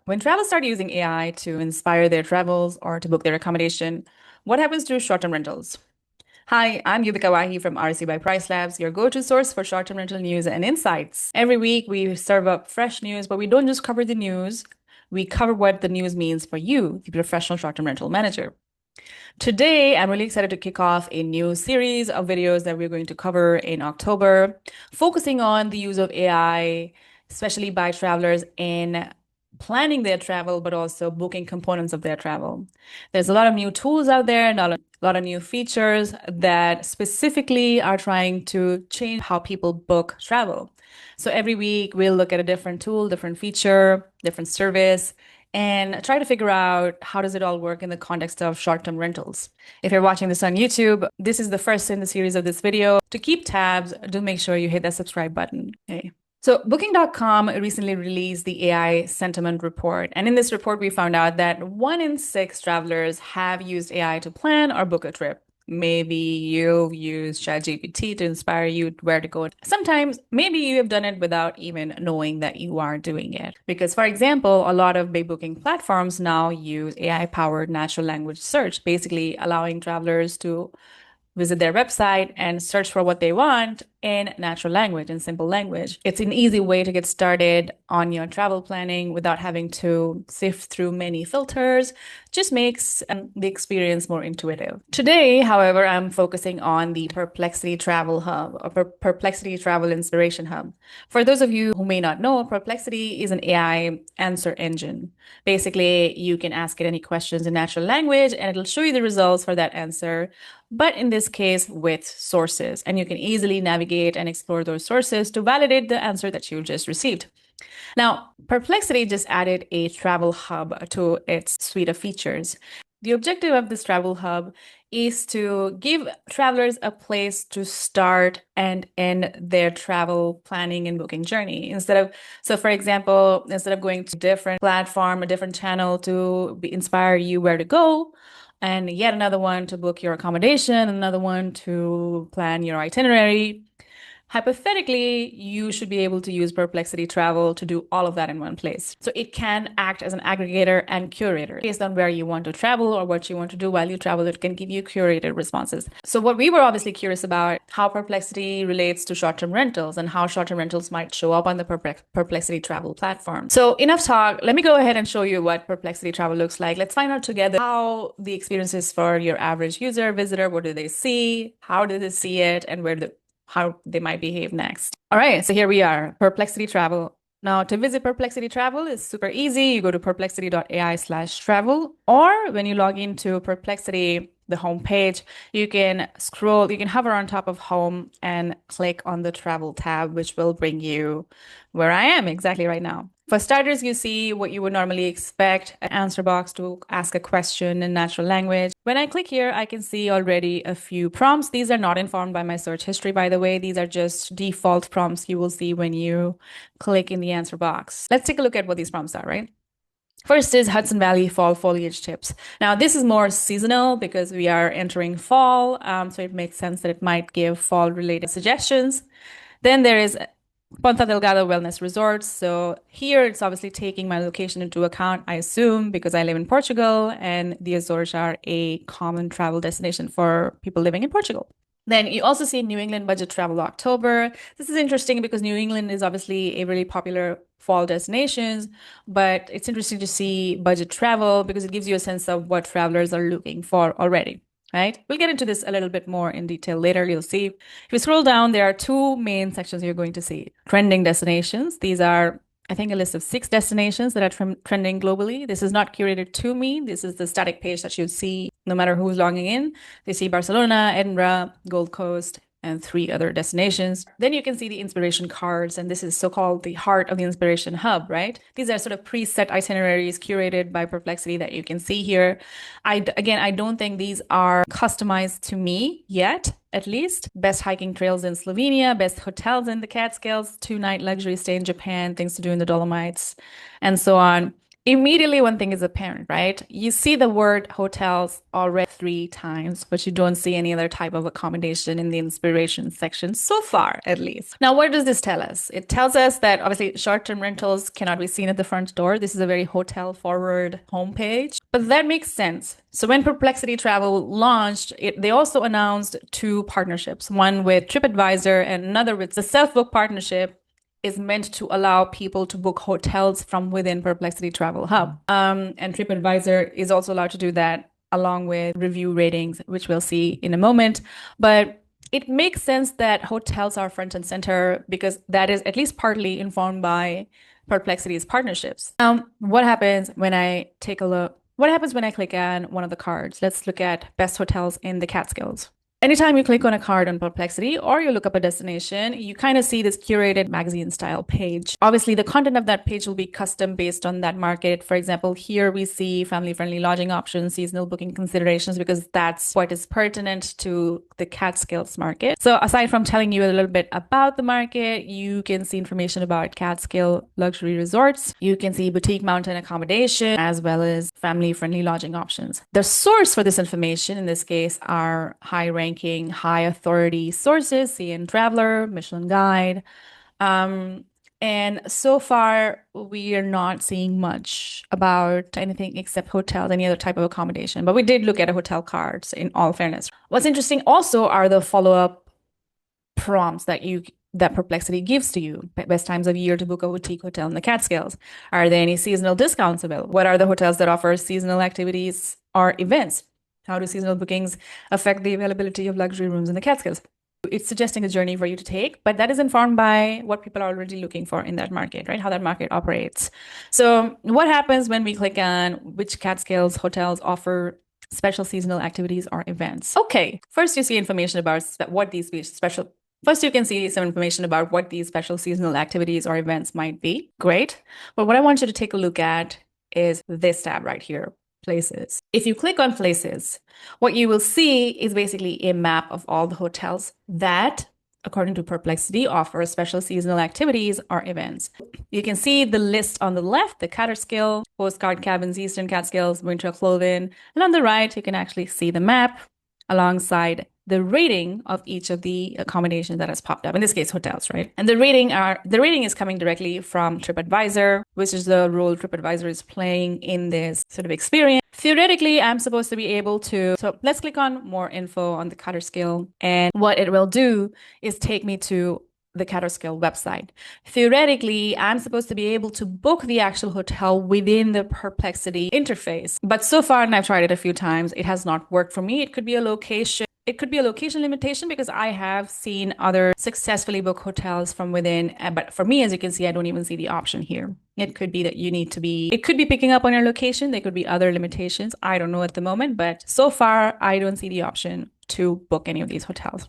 When travelers start using AI to inspire their travels or to book their accommodation, what happens to short-term rentals? Hi, I'm Uvika Wahi from RC by PriceLabs, your go-to source for short-term rental news and insights. Every week, we serve up fresh news, but we don't just cover the news. We cover what the news means for you, the professional short-term rental manager. Today, I'm really excited to kick off a new series of videos that we're going to cover in October, focusing on the use of AI, especially by travelers in planning their travel, but also booking components of their travel. There's a lot of new tools out there and a lot of new features that specifically are trying to change how people book travel. So every week, we'll look at a different tool, different feature, different service, and try to figure out how does it all work in the context of short-term rentals. If you're watching this on YouTube, this is the first in the series of this video. To keep tabs, do make sure you hit that subscribe button. Okay. So Booking.com recently released the AI sentiment report. And in this report, we found out that 1 in 6 travelers have used AI to plan or book a trip. Maybe you've used ChatGPT to inspire you where to go. Sometimes, maybe you have done it without even knowing that you are doing it. Because, for example, a lot of big booking platforms now use AI-powered natural language search, basically allowing travelers to visit their website and search for what they want in natural language, in simple language. It's an easy way to get started on your travel planning without having to sift through many filters. Just makes the experience more intuitive. Today, however, I'm focusing on the Perplexity Travel Hub, or Perplexity Travel Inspiration Hub. For those of you who may not know, Perplexity is an AI answer engine. Basically, you can ask it any questions in natural language and it'll show you the results for that answer, but in this case with sources. And you can easily navigate and explore those sources to validate the answer that you just received. Now, Perplexity just added a travel hub to its suite of features. The objective of this travel hub is to give travelers a place to start and end their travel planning and booking journey. So for example, instead of going to a different platform, a different channel to inspire you where to go, and yet another one to book your accommodation, another one to plan your itinerary. Hypothetically, you should be able to use Perplexity Travel to do all of that in one place. So it can act as an aggregator and curator. Based on where you want to travel or what you want to do while you travel, it can give you curated responses. So what we were obviously curious about, how Perplexity relates to short-term rentals and how short-term rentals might show up on the Perplexity Travel platform. So enough talk. Let me go ahead and show you what Perplexity Travel looks like. Let's find out together how the experience is for your average user, visitor. What do they see? How do they see it? And how they might behave next. All right, so here we are, Perplexity Travel. Now, to visit Perplexity Travel is super easy. You go to perplexity.ai/travel, or when you log into Perplexity, the home page, you can hover on top of home and click on the travel tab, which will bring you where I am exactly right now. For starters, you see what you would normally expect, an answer box to ask a question in natural language. When I click here, I can see already a few prompts. These are not informed by my search history, by the way. These are just default prompts you will see when you click in the answer box. Let's take a look at what these prompts are, right? First is Hudson Valley fall foliage tips. Now, this is more seasonal because we are entering fall, so it makes sense that it might give fall-related suggestions. Then there is Ponta Delgado Wellness Resort. So here it's obviously taking my location into account, I assume, because I live in Portugal and the Azores are a common travel destination for people living in Portugal. Then you also see New England Budget Travel October. This is interesting because New England is obviously a really popular fall destination, but it's interesting to see budget travel because it gives you a sense of what travelers are looking for already. Right? We'll get into this a little bit more in detail later. You'll see. If you scroll down, there are two main sections you're going to see. Trending destinations. These are, I think, a list of 6 destinations that are trending globally. This is not curated to me. This is the static page that you see no matter who's logging in. They see Barcelona, Edinburgh, Gold Coast, and 3 other destinations. Then you can see the inspiration cards, and this is so-called the heart of the inspiration hub, right? These are sort of preset itineraries curated by Perplexity that you can see here. I don't think these are customized to me yet, at least. Best hiking trails in Slovenia, best hotels in the Catskills, 2-night luxury stay in Japan, things to do in the Dolomites, and so on. Immediately, one thing is apparent, right? You see the word hotels already 3 times, but you don't see any other type of accommodation in the inspiration section so far, at least. Now, what does this tell us? It tells us that obviously short-term rentals cannot be seen at the front door. This is a very hotel-forward homepage, but that makes sense. So when Perplexity Travel launched, they also announced 2 partnerships, one with Tripadvisor and another with the Selfbook partnership is meant to allow people to book hotels from within Perplexity Travel Hub. And TripAdvisor is also allowed to do that along with review ratings, which we'll see in a moment. But it makes sense that hotels are front and center because that is at least partly informed by Perplexity's partnerships. What happens when I take a look? What happens when I click on one of the cards? Let's look at best hotels in the Catskills. Anytime you click on a card on Perplexity or you look up a destination, you kind of see this curated magazine style page. Obviously, the content of that page will be custom based on that market. For example, here we see family-friendly lodging options, seasonal booking considerations, because that's what is pertinent to the Catskills market. So aside from telling you a little bit about the market, you can see information about Catskill luxury resorts. You can see boutique mountain accommodation, as well as family-friendly lodging options. The source for this information in this case are high-ranking, high authority sources, CN Traveler, Michelin Guide. And so far, we are not seeing much about anything except hotels, any other type of accommodation. But we did look at a hotel cards in all fairness. What's interesting also are the follow-up prompts that Perplexity gives to you. Best times of year to book a boutique hotel in the Catskills. Are there any seasonal discounts available? What are the hotels that offer seasonal activities or events? How do seasonal bookings affect the availability of luxury rooms in the Catskills? It's suggesting a journey for you to take, but that is informed by what people are already looking for in that market, right? How that market operates. So what happens when we click on which Catskills hotels offer special seasonal activities or events? Okay, first you see information about what these special First, you can see some information about what these special seasonal activities or events might be. Great. But what I want you to take a look at is this tab right here, Places. If you click on Places, what you will see is basically a map of all the hotels that, according to Perplexity, offer special seasonal activities or events. You can see the list on the left, the Catskill, Postcard Cabins, Eastern Catskills, Winter Clothing, and on the right, you can actually see the map alongside the rating of each of the accommodations that has popped up, in this case, hotels, right? And the rating is coming directly from TripAdvisor, which is the role TripAdvisor is playing in this sort of experience. Theoretically, I'm supposed to be able to, so let's click on more info on the Catskill, and what it will do is take me to the Catskill website. Theoretically, I'm supposed to be able to book the actual hotel within the Perplexity interface. But so far, and I've tried it a few times, it has not worked for me. It could be a location. It could be a location limitation because I have seen other successfully booked hotels from within. But for me, as you can see, I don't even see the option here. It could be that it could be picking up on your location. There could be other limitations. I don't know at the moment, but so far, I don't see the option to book any of these hotels.